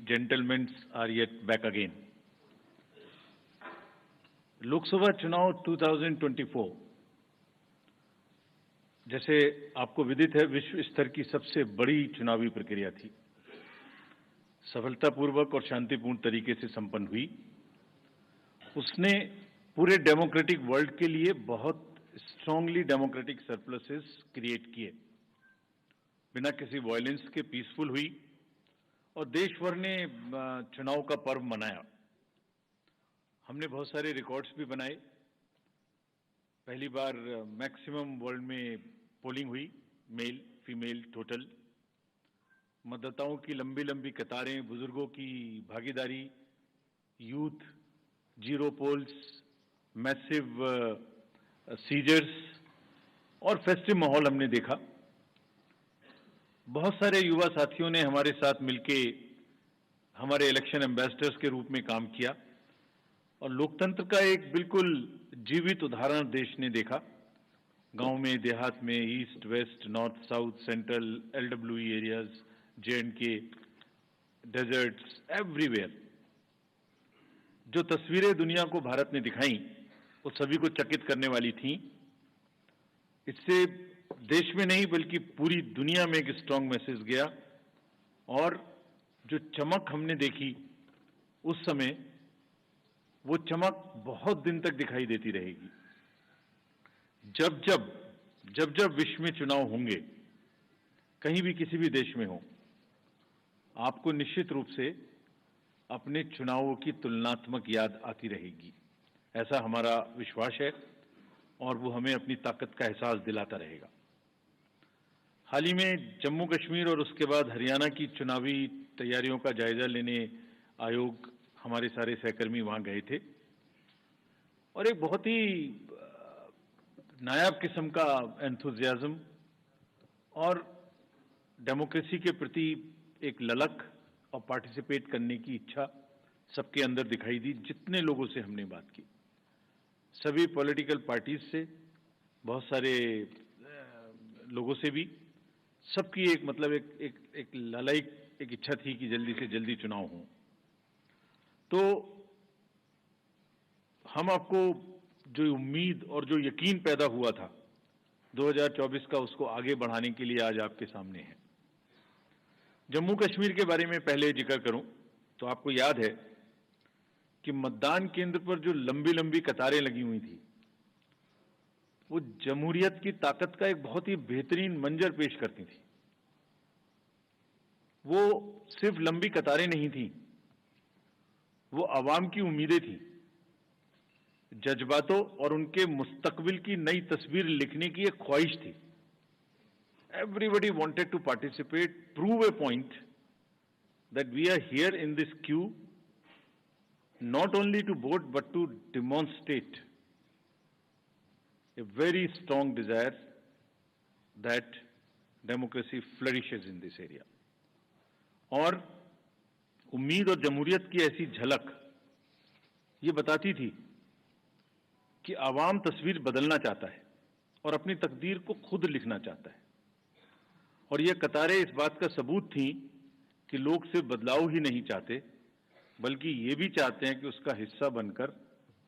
gentlemen are yet back again. Lok Sabha चुनाव 2024 जैसे आपको विदित है विश्व स्तर की सबसे बड़ी चुनावी प्रक्रिया थी। सफलतापूर्वक और शांतिपूर्ण तरीके से संपन्न हुई। उसने पूरे डेमोक्रेटिक वर्ल्ड के लिए बहुत स्ट्रांगली डेमोक्रेटिक सरप्लसेस क्रिएट किए। बिना किसी वायलेंस के पीसफुल हुई और देश भर ने चुनाव का पर्व मनाया। हमने बहुत सारे रिकॉर्ड्स भी बनाए। पहली बार मैक्सिमम वर्ल्ड में पोलिंग हुई, मेल फीमेल टोटल। मतदाताओं की लंबी लंबी कतारें, बुजुर्गों की भागीदारी, youth, zero polls, massive seizures और फेस्टिव माहौल हमने देखा। बहुत सारे युवा साथियों ने हमारे साथ मिलके हमारे इलेक्शन एम्बेसडर्स के रूप में काम किया और लोकतंत्र का एक बिल्कुल जीवित उदाहरण देश ने देखा। गांव में, देहात में, east, west, north, south, central, LWE areas, J&K, deserts, everywhere. जो तस्वीरें दुनिया को भारत ने दिखाई वो सभी को चकित करने वाली थीं। इससे देश में नहीं बल्कि पूरी दुनिया में एक स्ट्रांग मैसेज गया और जो चमक हमने देखी उस समय, वो चमक बहुत दिन तक दिखाई देती रहेगी। जब जब विश्व में चुनाव होंगे, कहीं भी किसी भी देश में हो, आपको निश्चित रूप से अपने चुनावों की तुलनात्मक याद आती रहेगी। ऐसा हमारा विश्वास है और वो हमें अपनी ताकत का एहसास दिलाता रहेगा। हाल ही में जम्मू कश्मीर और उसके बाद हरियाणा की चुनावी तैयारियों का जायजा लेने आयोग, हमारे सारे सहकर्मी वहां गए थे और एक बहुत ही नायाब किस्म का एंथुजियाज्म और डेमोक्रेसी के प्रति एक ललक और पार्टिसिपेट करने की इच्छा सबके अंदर दिखाई दी। जितने लोगों से हमने बात की, सभी पॉलिटिकल पार्टीज से, बहुत सारे लोगों से भी, सबकी एक मतलब एक ललायक एक इच्छा थी कि जल्दी से जल्दी चुनाव हो। तो हम आपको जो उम्मीद और जो यकीन पैदा हुआ था 2024 का, उसको आगे बढ़ाने के लिए आज आपके सामने है। जम्मू कश्मीर के बारे में पहले जिक्र करूं तो आपको याद है कि मतदान केंद्र पर जो लंबी लंबी कतारें लगी हुई थी, वो जमहूरियत की ताकत का एक बहुत ही बेहतरीन मंजर पेश करती थी। वो सिर्फ लंबी कतारें नहीं थी, वो आवाम की उम्मीदें थी, जज्बातों और उनके मुस्तकबिल की नई तस्वीर लिखने की एक ख्वाहिश थी। Everybody wanted to participate, prove a point that we are here in this queue not only to vote but to demonstrate a very strong desire that democracy flourishes in this area. और उम्मीद और जमहूरियत की ऐसी झलक ये बताती थी कि आवाम तस्वीर बदलना चाहता है और अपनी तकदीर को खुद लिखना चाहता है। और ये कतारें इस बात का सबूत थी कि लोग सिर्फ बदलाव ही नहीं चाहते बल्कि ये भी चाहते हैं कि उसका हिस्सा बनकर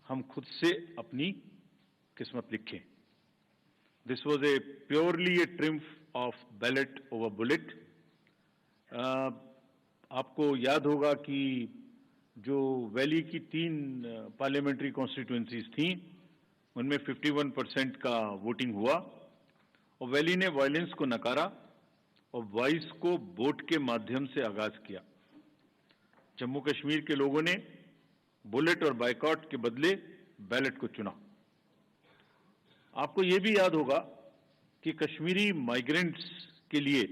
हम खुद से अपनी किस्मत लिखें। This was a purely A triumph of ballot over bullet. आपको याद होगा कि जो वैली की 3 पार्लियामेंट्री कॉन्स्टिट्यूएंसीज थी, उनमें 51% का वोटिंग हुआ और वैली ने वायलेंस को नकारा और वॉइस को वोट के माध्यम से आगाज किया। जम्मू कश्मीर के लोगों ने बुलेट और बायकॉट के बदले बैलेट को चुना। आपको ये भी याद होगा कि कश्मीरी माइग्रेंट्स के लिए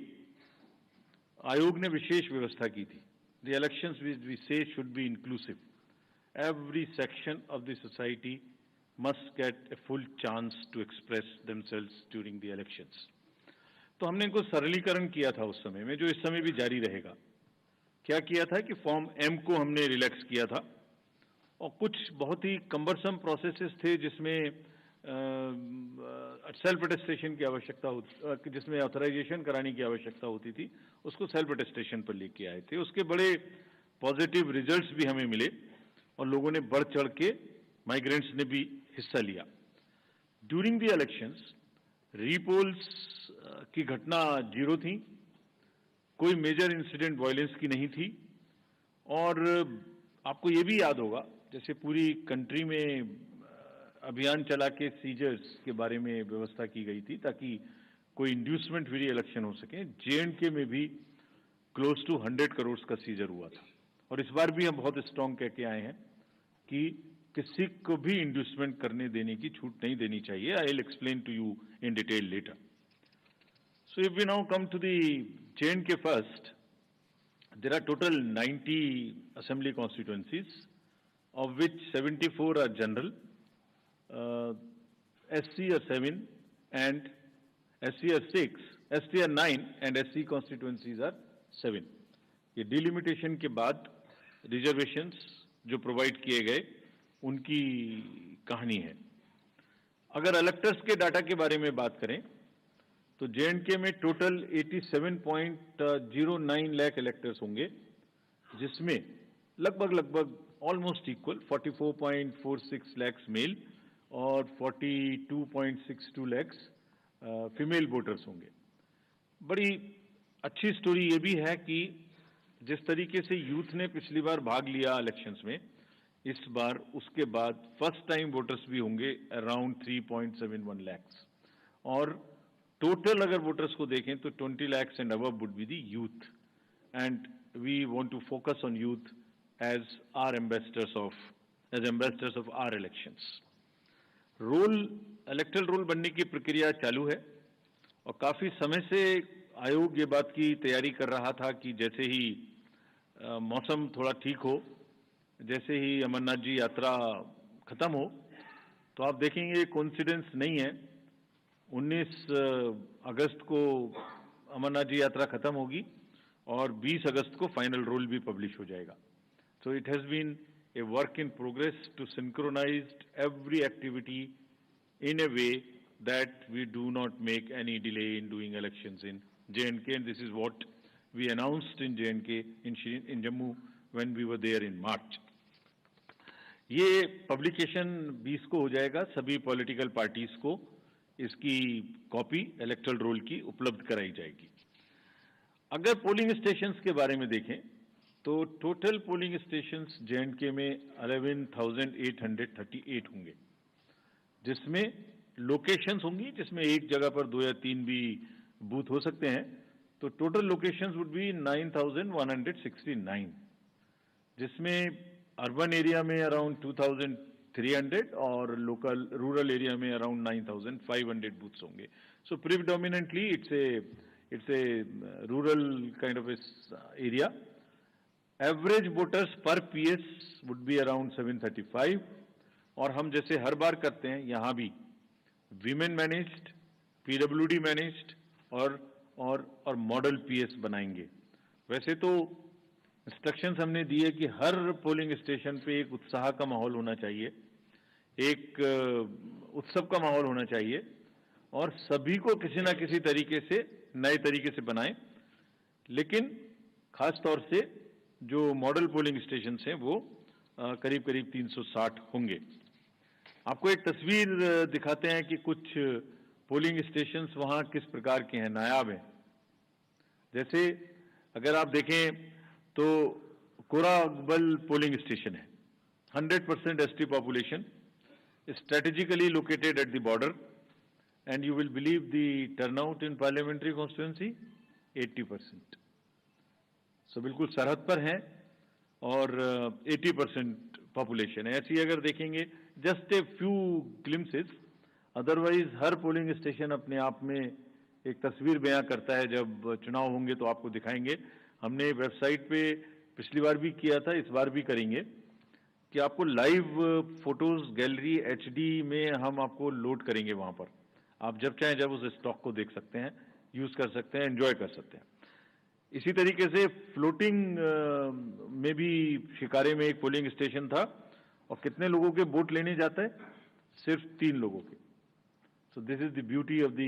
आयोग ने विशेष व्यवस्था की थी। The elections we say should be inclusive. Every section of the society must get a full chance to express themselves during the elections. तो हमने इनको सरलीकरण किया था उस समय में, जो इस समय भी जारी रहेगा। क्या किया था कि फॉर्म M को हमने रिलैक्स किया था और कुछ बहुत ही कम्बरसम प्रोसेसेस थे जिसमें सेल्फ अटेस्टेशन की आवश्यकता होती, जिसमें ऑथराइजेशन कराने की आवश्यकता होती थी, उसको सेल्फ अटेस्टेशन पर लेके आए थे। उसके बड़े पॉजिटिव रिजल्ट्स भी हमें मिले और लोगों ने बढ़ चढ़ के, माइग्रेंट्स ने भी हिस्सा लिया। ड्यूरिंग द इलेक्शंस रीपोल्स की घटना 0 थी, कोई मेजर इंसिडेंट वायलेंस की नहीं थी। और आपको ये भी याद होगा, जैसे पूरी कंट्री में अभियान चला के सीजर्स के बारे में व्यवस्था की गई थी ताकि कोई इंड्यूसमेंट फ्री इलेक्शन हो सके। J&K में भी क्लोज टू 100 करोड़ का सीजर हुआ था। और इस बार भी हम बहुत स्ट्रांग कह के आए हैं कि किसी को भी इंड्यूसमेंट करने देने की छूट नहीं देनी चाहिए। I will explain to you in detail later. So if we now come to the J&K first, there are total 90 assembly constituencies, of which 74 are general, SC are 7 and SC are 6, ST are 9 and SC constituencies are 7. ये delimitation के बाद reservations जो provide किए गए उनकी कहानी है। अगर इलेक्टर्स के डाटा के बारे में बात करें तो J&K में टोटल 87.09 लाख इलेक्टर्स होंगे, जिसमें लगभग ऑलमोस्ट इक्वल 44.46 लाख मेल और 42.62 लाख फीमेल वोटर्स होंगे। बड़ी अच्छी स्टोरी ये भी है कि जिस तरीके से यूथ ने पिछली बार भाग लिया इलेक्शंस में, इस बार उसके बाद फर्स्ट टाइम वोटर्स भी होंगे अराउंड 3.71 लाख। और टोटल अगर वोटर्स को देखें तो 20 lakhs and above would be the youth, and we want to focus on youth as ambassadors of our elections. Electoral roll बनने की प्रक्रिया चालू है और काफी समय से आयोग ये बात की तैयारी कर रहा था कि जैसे ही मौसम थोड़ा ठीक हो, जैसे ही अमरनाथ जी यात्रा खत्म हो, तो आप देखेंगे कोइंसिडेंस नहीं है, 19 अगस्त को अमरनाथ जी यात्रा खत्म होगी और 20 अगस्त को फाइनल रोल भी पब्लिश हो जाएगा। So it has been a work in progress to synchronize every activity in a way that we do not make any delay in doing elections in J&K, and this is what we announced in J&K in Jammu when we were there in March. ये publication 20 को हो जाएगा, सभी political parties को इसकी copy electoral role की उपलब्ध कराई जाएगी। अगर पोलिंग स्टेशंस के बारे में देखें तो टोटल पोलिंग स्टेशंस J&K में 11,838 होंगे, जिसमें लोकेशंस होंगी, जिसमें एक जगह पर 2 या 3 भी बूथ हो सकते हैं। तो टोटल लोकेशंस वुड बी 9,169, जिसमें अर्बन एरिया में अराउंड 2,300 और लोकल रूरल एरिया में अराउंड 9,500 बूथ्स होंगे। So predominantly it's a rural kind of area. Average voters per PS would be around 735, और हम जैसे हर बार करते हैं यहाँ भी वीमेन मैनेज्ड, PWD मैनेज्ड और मॉडल PS बनाएंगे। वैसे तो इंस्ट्रक्शंस हमने दिए कि हर पोलिंग स्टेशन पे एक उत्साह का माहौल होना चाहिए, एक उत्सव का माहौल होना चाहिए और सभी को किसी ना किसी तरीके से नए तरीके से बनाएं। लेकिन खास तौर से जो मॉडल पोलिंग स्टेशन हैं वो करीब 360 होंगे। आपको एक तस्वीर दिखाते हैं कि कुछ पोलिंग स्टेशंस वहां किस प्रकार के हैं, नायाब हैं। जैसे अगर आप देखें तो कोराबल पोलिंग स्टेशन है, 100% ST population, strategically located at the border, and you will believe the turnout in parliamentary constituency 80%। सो बिल्कुल सरहद पर है और 80% पॉपुलेशन है। ऐसी अगर देखेंगे just a few glimpses, otherwise her polling station अपने आप में एक तस्वीर बयां करता है। जब चुनाव होंगे तो आपको दिखाएंगे। हमने वेबसाइट पे पिछली बार भी किया था, इस बार भी करेंगे कि आपको लाइव फोटोज गैलरी HD में हम आपको लोड करेंगे। वहां पर आप जब चाहें जब उस स्टॉक को देख सकते हैं, यूज कर सकते हैं, एंजॉय कर सकते हैं। इसी तरीके से फ्लोटिंग में भी शिकारे में एक पोलिंग स्टेशन था और कितने लोगों के वोट लेने जाता है, सिर्फ 3 लोगों के। So this is the beauty of the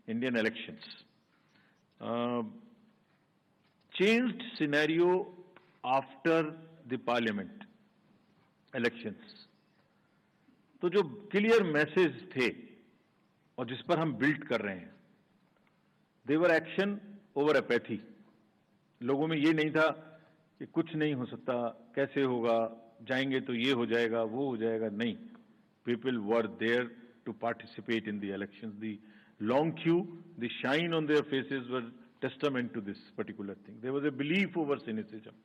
Indian elections. Changed scenario after the parliament elections. तो जो क्लियर मैसेज थे और जिस पर हम बिल्ड कर रहे हैं, देवर एक्शन ओवर अपैथी। लोगों में ये नहीं था कि कुछ नहीं हो सकता, कैसे होगा, जाएंगे तो ये हो जाएगा, वो हो जाएगा। नहीं, people were there to participate in the elections. The long queue, the shine on their faces were testament to this particular thing. There was a belief over cynicism.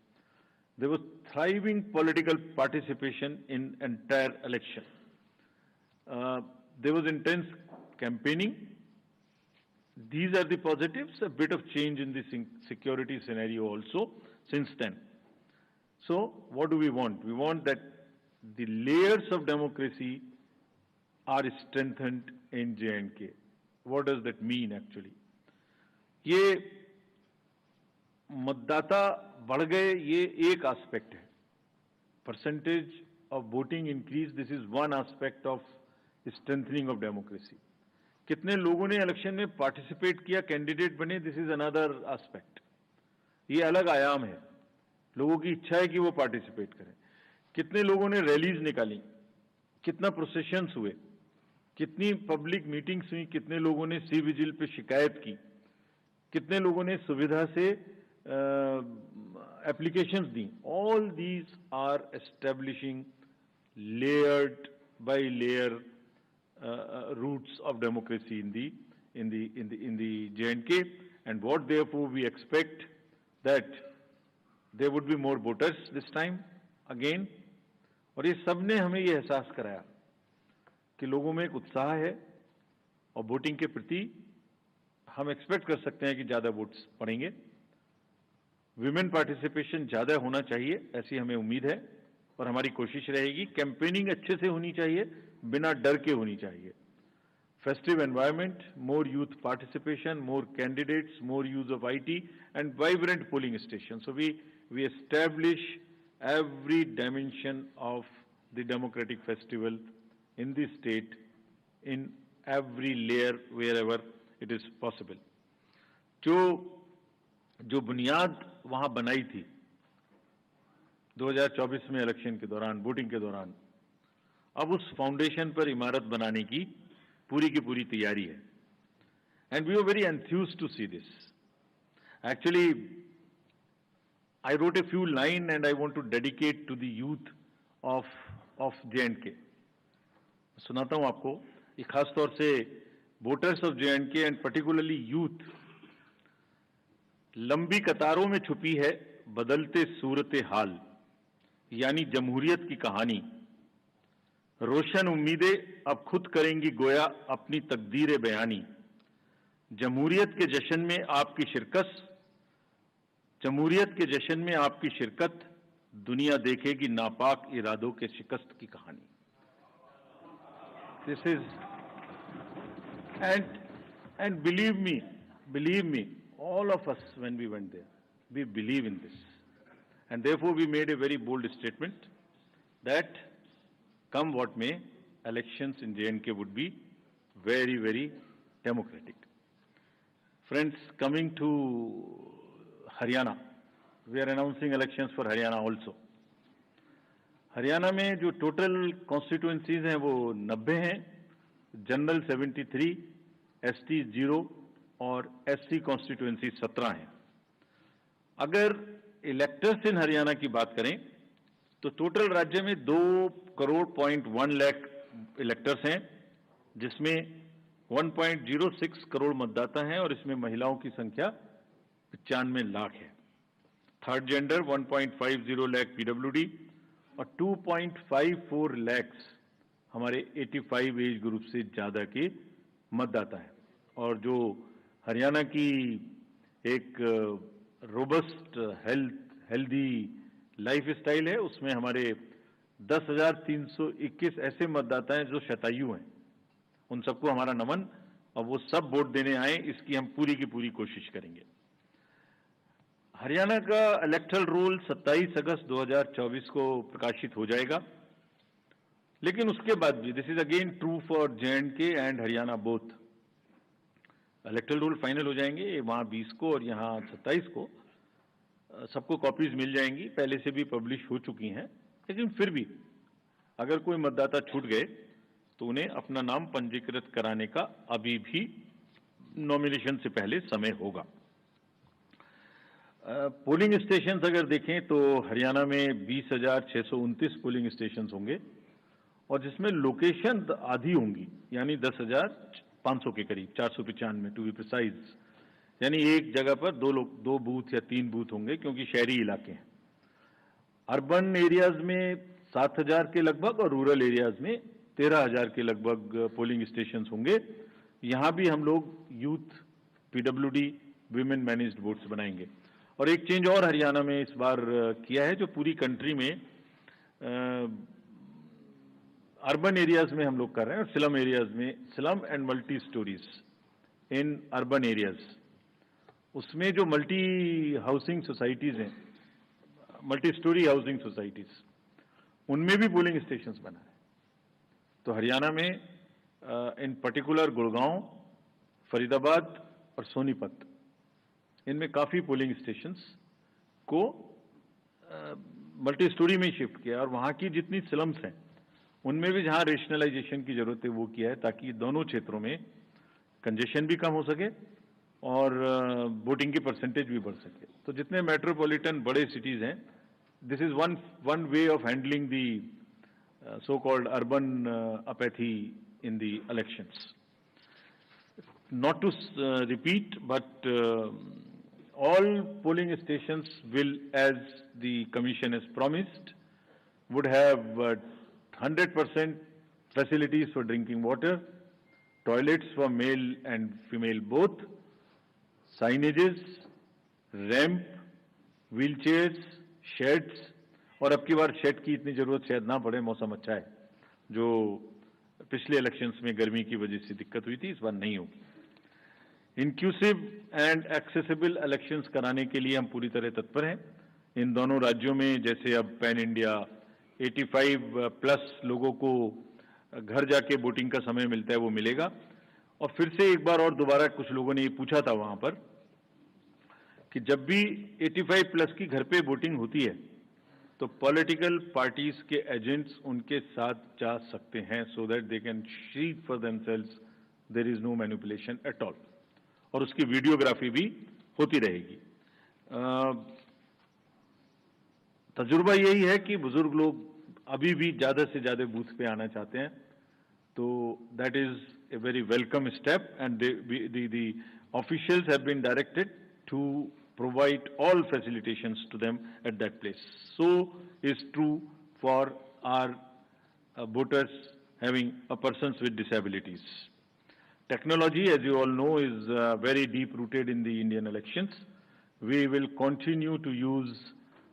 There was thriving political participation in entire election. There was intense campaigning. These are the positives, a bit of change in the security scenario also since then. So what do we want? We want that the layers of democracy are strengthened in J&K. What does that mean actually? ये मतदाता बढ़ गए, ये एक aspect है। Percentage of voting increase, this is one aspect of strengthening of democracy. कितने लोगों ने इलेक्शन में पार्टिसिपेट किया, कैंडिडेट बने, दिस इज अनदर एस्पेक्ट। ये अलग आयाम है। लोगों की इच्छा है कि वो पार्टिसिपेट करें। कितने लोगों ने रैलीज निकाली, कितना प्रोसेशंस हुए, कितनी पब्लिक मीटिंग्स हुई, कितने लोगों ने सी विजिल पे शिकायत की, कितने लोगों ने सुविधा से एप्लीकेशंस दी। All these are establishing layered by layer roots of democracy in the J&K, and what therefore we expect that there would be more voters this time again। और ये सब ने हमें ये एहसास कराया कि लोगों में एक उत्साह है और वोटिंग के प्रति हम एक्सपेक्ट कर सकते हैं कि ज्यादा वोट्स पड़ेंगे। विमेन पार्टिसिपेशन ज्यादा होना चाहिए, ऐसी हमें उम्मीद है और हमारी कोशिश रहेगी। कैंपेनिंग अच्छे से होनी चाहिए, बिना डर के होनी चाहिए। Festive environment, more youth participation, more candidates, more use of IT and vibrant polling station. So we establish every dimension of the democratic festival in the state in every layer wherever it is possible। जो बुनियाद वहां बनाई थी 2024 में election के दौरान, voting के दौरान, अब उस फाउंडेशन पर इमारत बनाने की पूरी तैयारी है। And we are very enthused to see this. Actually I wrote a few lines and I want to dedicate to the youth of J&K। सुनाता हूं आपको, ये खास तौर से voters of J&K and particularly youth. लंबी कतारों में छुपी है बदलते सूरत हाल, यानी जमहूरियत की कहानी। रोशन उम्मीदें अब खुद करेंगी गोया अपनी तकदीर बयानी। जमहूरियत के जश्न में आपकी शिरकत, जमहूरियत के जश्न में आपकी शिरकत, दुनिया देखेगी नापाक इरादों के शिकस्त की कहानी। This is and believe me, all of us when we went there, we believe in this, and therefore we made a very bold statement that come what may, elections in J&K would be very, very democratic। Friends, coming to Haryana, we are announcing elections for Haryana also। Haryana में जो total constituencies हैं वो 90 हैं, general 73, ST 0 और SC constituency 17 हैं। अगर electors इन हरियाणा की बात करें तो टोटल राज्य में 2.1 लाख इलेक्टर्स हैं, जिसमें 1.06 करोड़ मतदाता हैं और इसमें महिलाओं की संख्या 95 लाख है। थर्ड जेंडर 1.50 लाख PWD और 2.54 लाख हमारे 85 एज ग्रुप से ज्यादा के मतदाता हैं। और जो हरियाणा की एक रोबस्ट हेल्दी लाइफ स्टाइल है, उसमें हमारे 10,321 ऐसे मतदाता हैं जो शतायु हैं। उन सबको हमारा नमन, और वो सब वोट देने आए, इसकी हम पूरी की पूरी कोशिश करेंगे। हरियाणा का इलेक्टरल रोल 27 अगस्त 2024 को प्रकाशित हो जाएगा, लेकिन उसके बाद भी this is again true for J&K and Haryana both. Electoral roll final हो जाएंगे वहां 20 को और यहाँ 27 को। सबको कॉपीज मिल जाएंगी, पहले से भी पब्लिश हो चुकी हैं, लेकिन फिर भी अगर कोई मतदाता छूट गए तो उन्हें अपना नाम पंजीकृत कराने का अभी भी नॉमिनेशन से पहले समय होगा। पोलिंग स्टेशंस अगर देखें तो हरियाणा में 20,629 पोलिंग स्टेशंस होंगे और जिसमें लोकेशन आधी होंगी, यानी 10,500 के करीब, 495 टू बी प्रिसाइज, यानी एक जगह पर दो बूथ या 3 बूथ होंगे क्योंकि शहरी इलाके हैं। अर्बन एरियाज में 7,000 के लगभग और रूरल एरियाज में 13,000 के लगभग पोलिंग स्टेशंस होंगे। यहाँ भी हम लोग youth, PWD, women managed votes बनाएंगे। और एक चेंज और हरियाणा में इस बार किया है, जो पूरी कंट्री में अर्बन एरियाज में हम लोग कर रहे हैं और स्लम एरियाज में, slum and multi stories in urban areas, उसमें जो मल्टी हाउसिंग सोसाइटीज हैं, मल्टी स्टोरी हाउसिंग सोसाइटीज, उनमें भी पोलिंग स्टेशंस बना है। तो हरियाणा में इन पर्टिकुलर गुड़गांव, फरीदाबाद और सोनीपत, इनमें काफ़ी पोलिंग स्टेशंस को मल्टी स्टोरी में शिफ्ट किया और वहाँ की जितनी स्लम्स हैं उनमें भी जहाँ रेशनलाइजेशन की जरूरत है वो किया है, ताकि दोनों क्षेत्रों में कंजेशन भी कम हो सके और वोटिंग की परसेंटेज भी बढ़ सके। तो जितने मेट्रोपॉलिटन बड़े सिटीज़ हैं, this is one way of handling the so called urban apathy in the elections. Not to repeat, but all polling stations will, as the commission has promised, would have 100% facilities for drinking water, toilets for male and female both, signages, ramp, wheelchairs, sheds, और अब की बार shade की इतनी जरूरत शायद ना पड़े, मौसम अच्छा है, जो पिछले इलेक्शंस में गर्मी की वजह से दिक्कत हुई थी, इस बार नहीं होगी। इंक्लूसिव एंड एक्सेसिबल इलेक्शंस कराने के लिए हम पूरी तरह तत्पर हैं। इन दोनों राज्यों में जैसे अब पैन इंडिया 85+ लोगों को घर जाके वोटिंग का समय मिलता है, वो मिलेगा। और फिर से एक बार और दोबारा कुछ लोगों ने ये पूछा था वहां पर कि जब भी 85+ की घर पे वोटिंग होती है तो पॉलिटिकल पार्टीज के एजेंट्स उनके साथ जा सकते हैं, so that they can see for themselves there is no manipulation at all, और उसकी वीडियोग्राफी भी होती रहेगी। तजुर्बा यही है कि बुजुर्ग लोग अभी भी ज्यादा से ज्यादा बूथ पे आना चाहते हैं, तो that is a very welcome step and the officials have been directed to provide all facilitations to them at that place. So is true for our voters having persons with disabilities. Technology, as you all know, is very deep rooted in the Indian elections. We will continue to use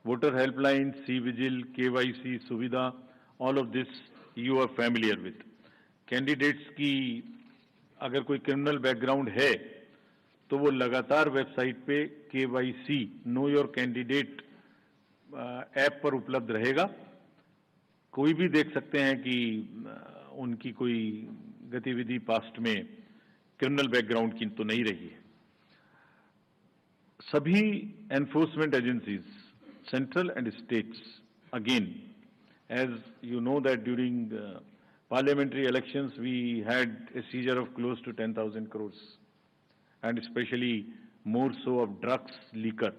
voter helplines, C-Vigil, KYC, Suvidha, all of this you are familiar with. Candidates की अगर कोई criminal background है तो वो लगातार website पे KYC know your candidate app पर उपलब्ध रहेगा। कोई भी देख सकते हैं कि उनकी कोई गतिविधि पास्ट में क्रिमिनल बैकग्राउंड की तो नहीं रही है। सभी enforcement agencies, central and states, again as you know that during parliamentary elections we had a seizure of close to 10,000 crores, and especially more so of drugs, liquor.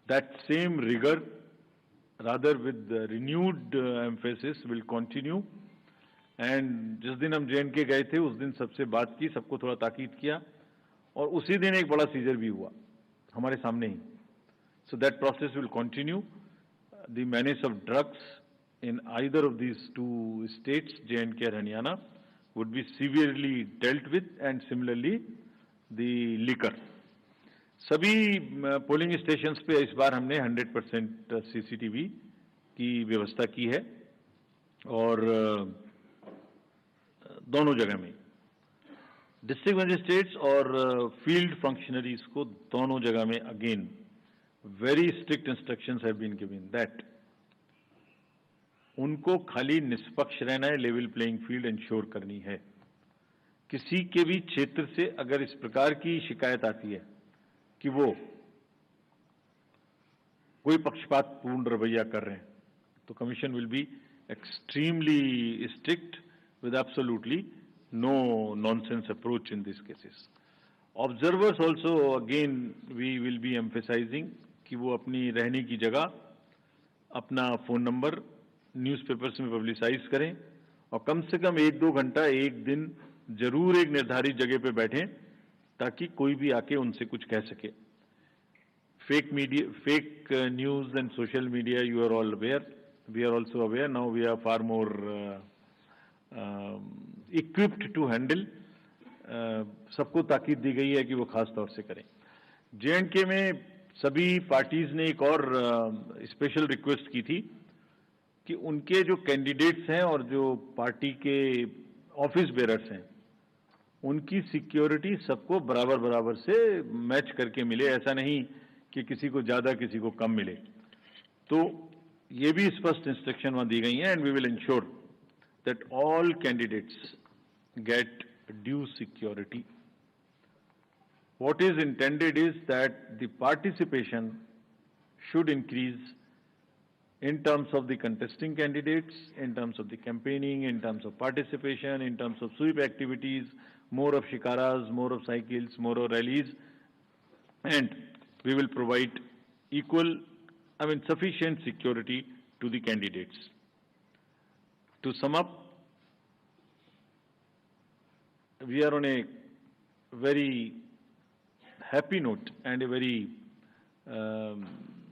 That same rigor, rather with renewed emphasis, will continue. And जिस दिन हम JNK गए थे उस दिन सबसे बात की, सबको थोड़ा ताकीद किया, और उसी दिन एक बड़ा सीजर भी हुआ हमारे सामने ही. So that process will continue. The menace of drugs in either of these two states, JNK and Haryana, would be severely dealt with, and similarly the liquor. सभी पोलिंग स्टेशंस पे इस बार हमने 100% CCTV की व्यवस्था की है, और दोनों जगह में डिस्ट्रिक्ट मजिस्ट्रेट्स और फील्ड फंक्शनरीज को दोनों जगह में again very strict instructions have been given that उनको खाली निष्पक्ष रहना है, लेवल प्लेइंग फील्ड इंश्योर करनी है। किसी के भी क्षेत्र से अगर इस प्रकार की शिकायत आती है कि वो कोई पक्षपातपूर्ण रवैया कर रहे हैं तो commission will be extremely strict with absolutely no nonsense approach in these cases. Observers also again we will be emphasizing कि वो अपनी रहने की जगह अपना फ़ोन नंबर न्यूज़पेपर्स में पब्लिसाइज करें और कम से कम 1-2 घंटा एक दिन जरूर एक निर्धारित जगह पे बैठें ताकि कोई भी आके उनसे कुछ कह सके. Fake media, fake news and social media, you are all aware. We are also aware. Now we are far more equipped to handle. सबको ताकीद दी गई है कि वो खास तौर से करें. J&K में सभी पार्टीज ने एक और स्पेशल रिक्वेस्ट की थी कि उनके जो कैंडिडेट्स हैं और जो पार्टी के ऑफिस बेरर्स हैं उनकी सिक्योरिटी सबको बराबर बराबर से मैच करके मिले. ऐसा नहीं कि किसी को ज्यादा किसी को कम मिले. तो ये भी स्पष्ट इंस्ट्रक्शन वहां दी गई हैं. And we will ensure that all candidates get due security. What is intended is that the participation should increase in terms of the contesting candidates, in terms of the campaigning, in terms of participation, in terms of sweep activities, more of shikaras, more of cycles, more of rallies, and we will provide sufficient security to the candidates. To sum up, we are on a very happy note and a very,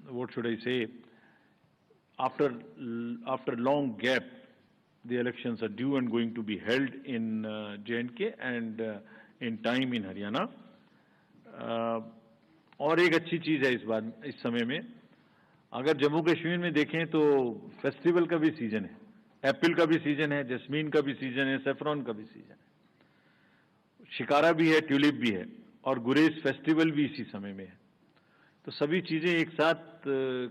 what should I say, after long gap, the elections are due and going to be held in J&K and in time in Haryana. और एक अच्छी चीज़ है इस समय में, अगर जम्मू कश्मीर में देखें तो फेस्टिवल का भी सीजन है, एप्पल का भी सीजन है, जैस्मीन का भी सीजन है, सेफ्रॉन का भी सीजन है, शिकारा भी है, ट्यूलिप भी है और गुरेज फेस्टिवल भी इसी समय में है. तो सभी चीज़ें एक साथ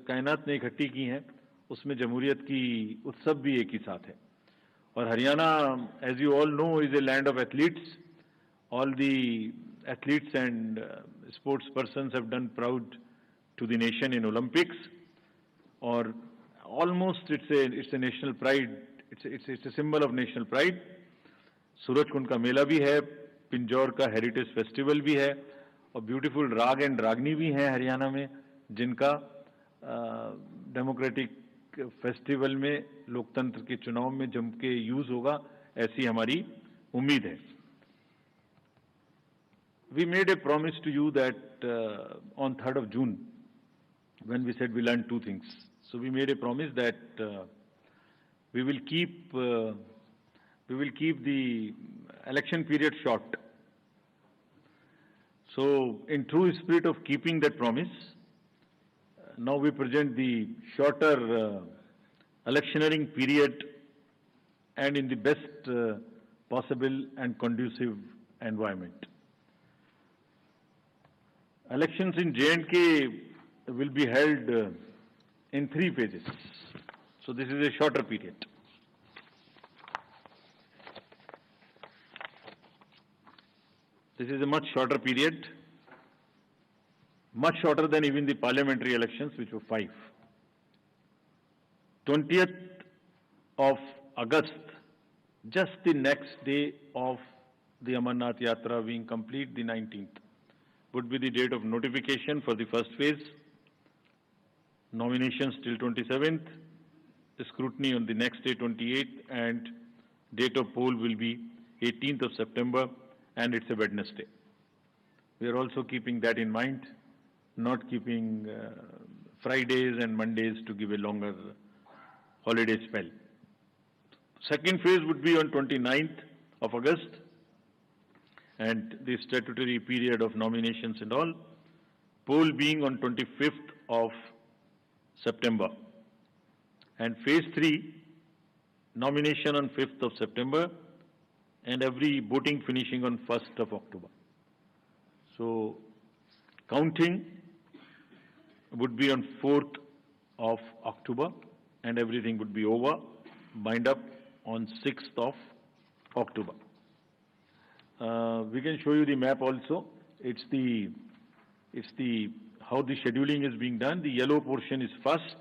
कायनात ने इकट्ठी की हैं. उसमें जमहूरियत की उत्सव भी एक ही साथ है. और Haryana, as you all know, is a land of athletes. All the athletes and sports persons have done proud to the nation in Olympics. और almost it's a national pride, it's a symbol of national pride. Surajkund का मेला भी है, पिंजौर का heritage festival भी है और beautiful राग एंड रागनी भी हैं हरियाणा में, जिनका डेमोक्रेटिक फेस्टिवल में, लोकतंत्र के चुनाव में जम के यूज होगा, ऐसी हमारी उम्मीद है. We made a promise to you that on 3rd of June, when we said we learned two things. So we made a promise that we will keep the election period short. So in true spirit of keeping that promise, now we present the shorter electioneering period and in the best possible and conducive environment. Elections in J&K will be held in 3 phases. So this is a shorter period. This is a much shorter period, much shorter than even the parliamentary elections, which were 5. 20th of August, just the next day of the Amarnath Yatra being complete, the 19th, would be the date of notification for the first phase. Nominations till 27th, scrutiny on the next day, 28th, and date of poll will be 18th of September, and it's a Wednesday. We are also keeping that in mind, not keeping Fridays and Mondays to give a longer holiday spell. Second phase would be on 29th of August, and the statutory period of nominations and all, poll being on 25th of September. And phase 3, nomination on 5th of September, and every voting finishing on 1st of October. So counting would be on 4th of October, and everything would be over, bind up on 6th of October. We can show you the map also. It's the how the scheduling is being done. The yellow portion is first.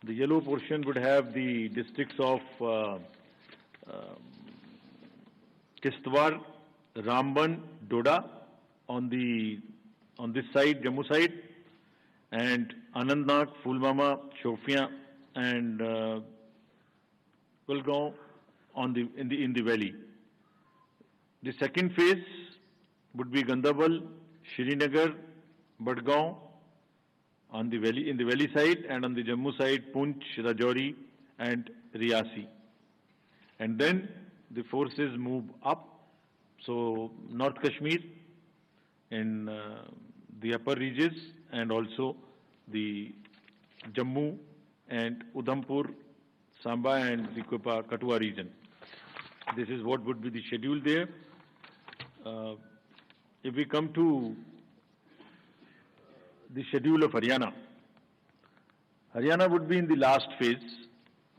The yellow portion would have the districts of Kishtwar, Ramban, Doda on this side, Jammu side, and Anantnag, Pulwama, Shopian, and Kulgaon in the valley. The second phase would be Gandarbal, Srinagar, Badgaon on the valley, in the valley side, and on the Jammu side, Poonch, Rajouri, and Riyasi. And then the forces move up. So North Kashmir in the upper reaches, and also the Jammu and Udhampur, Samba, and the Kathua region. This is what would be the schedule there. If we come to the schedule of Haryana, Haryana would be in the last phase,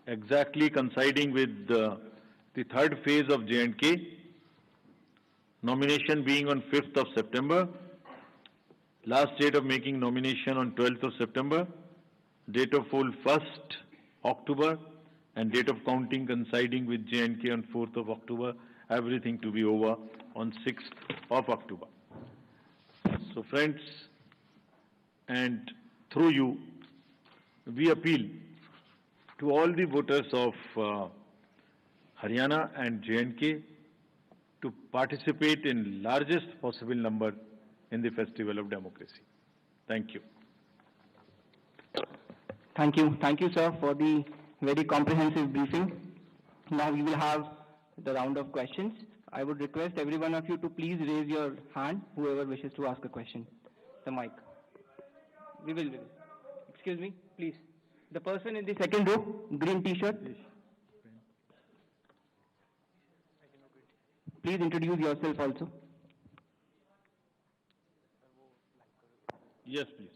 exactly coinciding with the third phase of J&K, nomination being on 5th of September, last date of making nomination on 12th of September, date of poll 1st October, and date of counting coinciding with J&K on 4th of October, everything to be over on 6th of October. So friends, and through you, we appeal to all the voters of Haryana and J&K to participate in largest possible number in the festival of democracy. Thank you. Thank you. Thank you, sir, for the very comprehensive briefing. Now we will have the round of questions. I would request every one of you to please raise your hand, whoever wishes to ask a question. The mic. We will. Excuse me, please. The person in the second row, green t-shirt. Please introduce yourself also. Yes, please.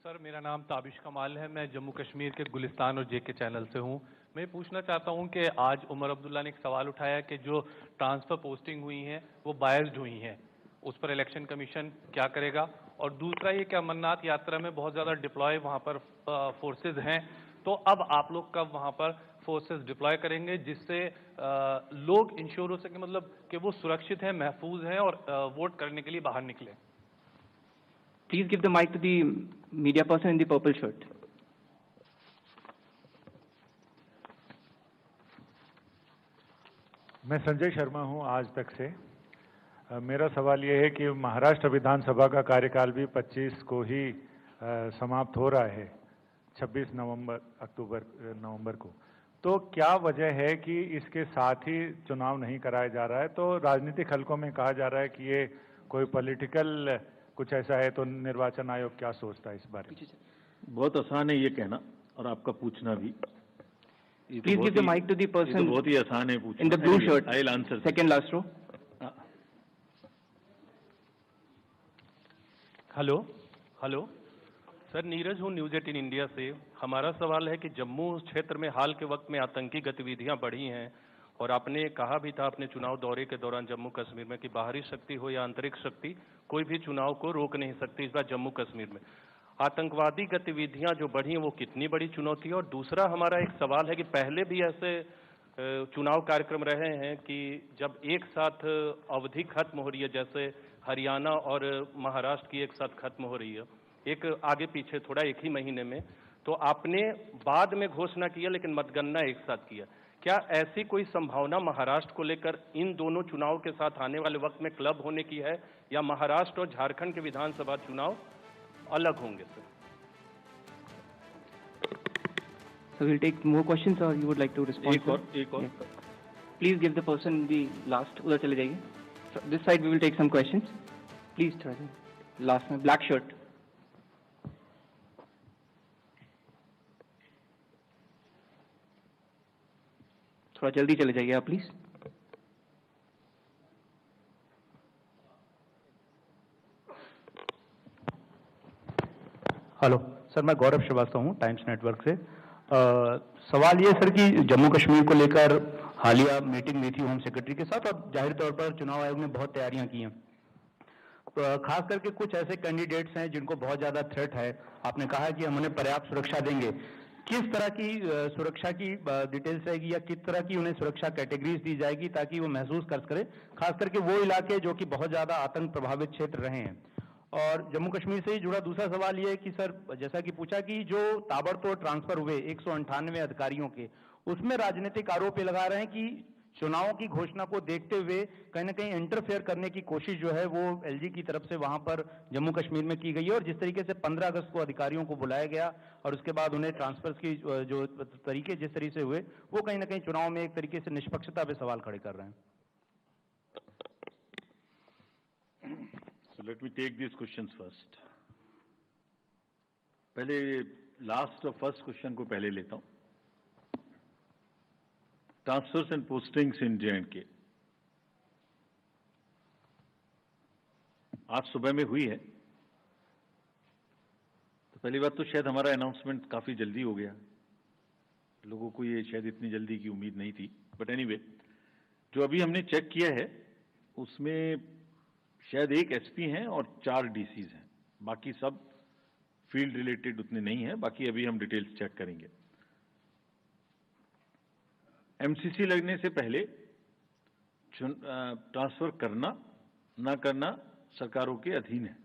Sir मेरा नाम ताबिश कमाल है, मैं जम्मू कश्मीर के गुलिस्तान और जेके channel से हूं। मैं पूछना चाहता हूं कि आज उमर अब्दुल्ला ने एक सवाल उठाया कि जो ट्रांसफर पोस्टिंग हुई हैं वो बायस्ड हुई हैं, उस पर इलेक्शन कमीशन क्या करेगा? और दूसरा ये कि अमरनाथ यात्रा में बहुत ज़्यादा डिप्लॉय वहां पर फोर्सेज हैं, तो अब आप लोग कब वहां पर फोर्सेज डिप्लॉय करेंगे जिससे लोग इंश्योर हो सके, मतलब कि वो सुरक्षित हैं, महफूज हैं और वोट करने के लिए बाहर निकले? Please give the mic to the media person in the purple shirt. मैं संजय शर्मा हूं आज तक से। मेरा सवाल ये है कि महाराष्ट्र विधानसभा का कार्यकाल भी 25 को ही समाप्त हो रहा है, 26 नवंबर को। तो क्या वजह है कि इसके साथ ही चुनाव नहीं कराया जा रहा है? तो राजनीतिक हलकों में कहा जा रहा है कि ये कोई पॉलिटिकल कुछ ऐसा है, तो निर्वाचन आयोग क्या सोचता है इस बारे में? बहुत आसान है ये कहना और आपका पूछना भी। Please give the mic to the person बहुत ही आसान है पूछना। in the blue shirt. I'll answer. Second last row. Hello sir, Neeraj हूँ न्यूज 18 इंडिया से। हमारा सवाल है कि जम्मू क्षेत्र में हाल के वक्त में आतंकी गतिविधियां बढ़ी हैं और आपने कहा भी था अपने चुनाव दौरे के दौरान जम्मू कश्मीर में कि बाहरी शक्ति हो या आंतरिक शक्ति, कोई भी चुनाव को रोक नहीं सकती। इस बार जम्मू कश्मीर में आतंकवादी गतिविधियां जो बढ़ी हैं वो कितनी बड़ी चुनौती है? और दूसरा हमारा एक सवाल है कि पहले भी ऐसे चुनाव कार्यक्रम रहे हैं कि जब एक साथ अवधि खत्म हो रही है, जैसे हरियाणा और महाराष्ट्र की एक साथ खत्म हो रही है, एक आगे पीछे थोड़ा एक ही महीने में, तो आपने बाद में घोषणा किया लेकिन मतगणना एक साथ किया। क्या ऐसी कोई संभावना महाराष्ट्र को लेकर इन दोनों चुनाव के साथ आने वाले वक्त में क्लब होने की है, या महाराष्ट्र और झारखंड के विधानसभा चुनाव अलग होंगे? Sir So we'll take more questions or you would like to respond? एक और Yeah. Please give the person the last. उधर चले जाइए. So this side we will take some questions. Please try. Last में black shirt. थोड़ा जल्दी चले जाइए आप प्लीज। हेलो सर, मैं गौरव श्रीवास्तव हूँ टाइम्स नेटवर्क से। सवाल ये सर कि जम्मू कश्मीर को लेकर हालिया मीटिंग हुई थी होम सेक्रेटरी के साथ और जाहिर तौर पर चुनाव आयोग ने बहुत तैयारियां की हैं। खास करके कुछ ऐसे कैंडिडेट्स हैं जिनको बहुत ज्यादा थ्रेट है, आपने कहा है कि हम उन्हें पर्याप्त सुरक्षा देंगे, किस तरह की सुरक्षा की डिटेल्स रहेगी या किस तरह की उन्हें सुरक्षा कैटेगरीज दी जाएगी ताकि वो महसूस कर सके, खास करके वो इलाके जो कि बहुत ज्यादा आतंक प्रभावित क्षेत्र रहे हैं। और जम्मू कश्मीर से ही जुड़ा दूसरा सवाल ये है कि सर, जैसा कि पूछा कि जो ताबड़तोड़ ट्रांसफर हुए 198 अधिकारियों के, उसमें राजनीतिक आरोप ये लगा रहे हैं कि चुनावों की घोषणा को देखते हुए कहीं ना कहीं इंटरफेयर करने की कोशिश जो है वो एलजी की तरफ से वहां पर जम्मू कश्मीर में की गई है, और जिस तरीके से 15 अगस्त को अधिकारियों को बुलाया गया और उसके बाद उन्हें ट्रांसफर्स की जो तरीके जिस तरीके से हुए, वो कहीं ना कहीं चुनाव में एक तरीके से निष्पक्षता पे सवाल खड़े कर रहे हैं। So let me take these questions first. पहले लास्ट और फर्स्ट क्वेश्चन को पहले लेता हूं। Transfers and postings in J&K आज सुबह में हुई है। तो पहली बात तो शायद हमारा अनाउंसमेंट काफी जल्दी हो गया, लोगों को ये शायद इतनी जल्दी की उम्मीद नहीं थी, बट एनीवे जो अभी हमने चेक किया है उसमें शायद एक एसपी हैं और 4 डीसीज हैं, बाकी सब फील्ड रिलेटेड उतने नहीं हैं। बाकी अभी हम डिटेल्स चेक करेंगे। एमसीसी लगने से पहले ट्रांसफर करना ना करना सरकारों के अधीन है,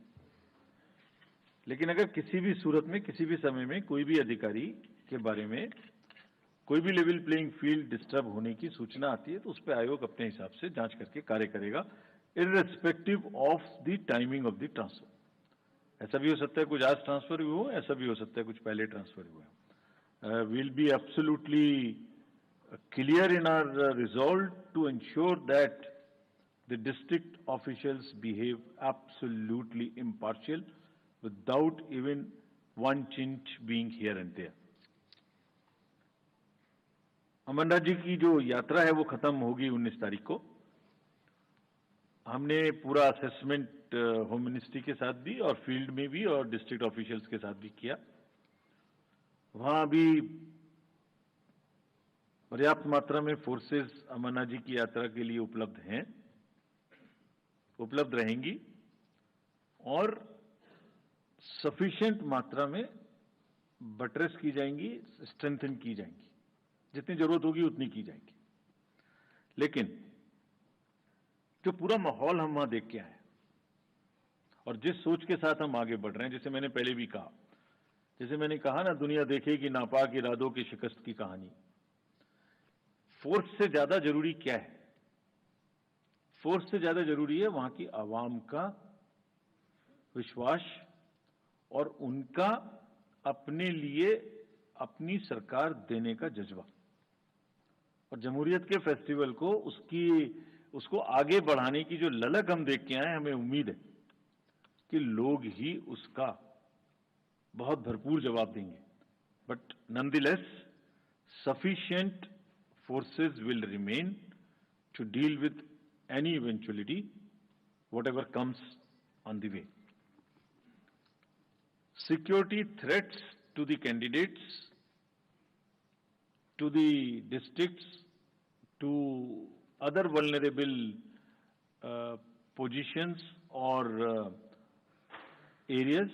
लेकिन अगर किसी भी सूरत में किसी भी समय में कोई भी अधिकारी के बारे में कोई भी लेवल प्लेइंग फील्ड डिस्टर्ब होने की सूचना आती है तो उस पर आयोग अपने हिसाब से जांच करके कार्य करेगा, irrespective of the timing of the transfer. ऐसा भी हो सकता है कुछ आज ट्रांसफर हुए हो, ऐसा भी हो सकता है कुछ पहले ट्रांसफर हुए हो। Will be absolutely clear in our resolve to ensure that the district officials behave absolutely impartial without even one chinch being here and there. Amarnath ji की जो यात्रा है वो खत्म होगी 19 तारीख को। हमने पूरा असेसमेंट होम मिनिस्ट्री के साथ भी और फील्ड में भी और डिस्ट्रिक्ट ऑफिशियल्स के साथ भी किया। वहां भी पर्याप्त मात्रा में फोर्सेस अमरनाथ जी की यात्रा के लिए उपलब्ध हैं, उपलब्ध रहेंगी और सफिशिएंट मात्रा में बटरेस की जाएंगी, स्ट्रेंथन की जाएंगी, जितनी जरूरत होगी उतनी की जाएंगी। लेकिन जो पूरा माहौल हम वहां देख के आए और जिस सोच के साथ हम आगे बढ़ रहे हैं, जैसे मैंने पहले भी कहा, जैसे मैंने कहा ना, दुनिया देखेगी नापाक इरादों की शिकस्त की कहानी। फोर्स से ज्यादा जरूरी क्या है? फोर्स से ज्यादा जरूरी है वहां की आवाम का विश्वास और उनका अपने लिए अपनी सरकार देने का जज्बा। और जमहूरियत के फेस्टिवल को उसको आगे बढ़ाने की जो ललक हम देख के आए, हमें उम्मीद है कि लोग ही उसका बहुत भरपूर जवाब देंगे। But nonetheless sufficient forces will remain to deal with any eventuality, whatever comes on the way. Security threats to the candidates, to the districts, to other vulnerable positions or areas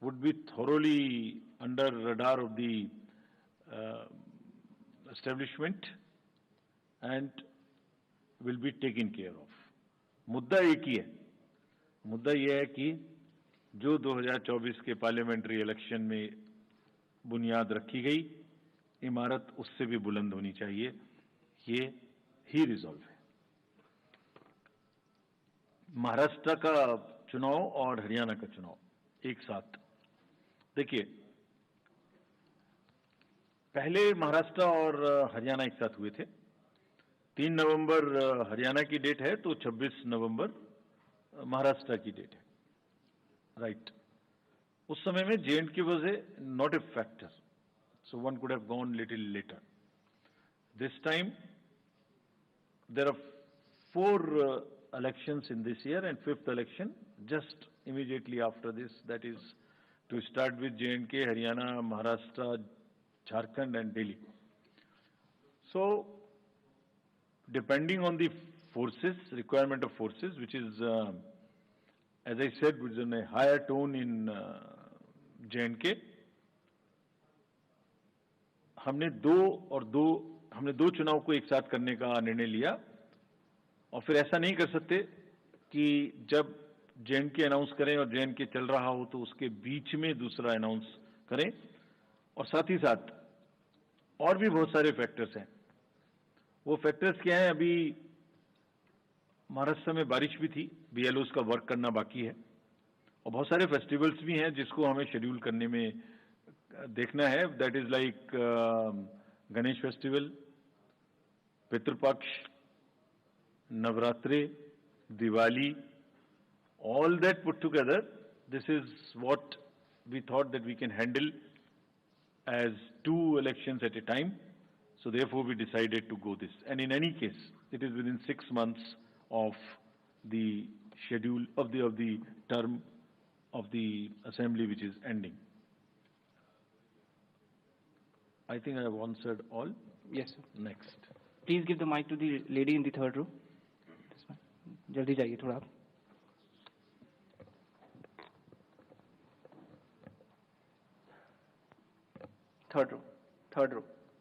would be thoroughly under radar of the establishment and will be taken care of. मुद्दा एक ही है, मुद्दा यह है कि जो 2024 के parliamentary election में बुनियाद रखी गई, इमारत उससे भी बुलंद होनी चाहिए। ये ही रिजॉल्व है। महाराष्ट्र का चुनाव और हरियाणा का चुनाव एक साथ देखिए, पहले महाराष्ट्र और हरियाणा एक साथ हुए थे। 3 नवंबर हरियाणा की डेट है तो 26 नवंबर महाराष्ट्र की डेट है, राइट। उस समय में J&K was not a factor, so one could have gone little later. This time there are 4 elections in this year and 5th election just immediately after this, that is to start with J&K, Haryana, Maharashtra, Jharkhand and Delhi. So, depending on the forces, requirement of forces, which is as I said, was in a higher tone in J&K. हमने दो चुनाव को एक साथ करने का निर्णय लिया और फिर ऐसा नहीं कर सकते कि जब J&K अनाउंस करें और J&K चल रहा हो तो उसके बीच में दूसरा अनाउंस करें। और साथ ही साथ और भी बहुत सारे फैक्टर्स हैं। वो फैक्टर्स क्या हैं? अभी महाराष्ट्र में बारिश भी थी, BLOs का वर्क करना बाकी है और बहुत सारे फेस्टिवल्स भी हैं जिसको हमें शेड्यूल करने में देखना है। That is like Ganesh festival, Pitrupaksha, Navratri, Diwali, all that put together, this is what we thought that we can handle as 2 elections at a time. So therefore we decided to go this. And in any case, it is within 6 months of the schedule of the term of the assembly which is ending. I think I have answered all. Yes, sir. Next. Please give the mic to the lady in the third row. This one. जल्दी जाइए थोड़ा आप. Third row.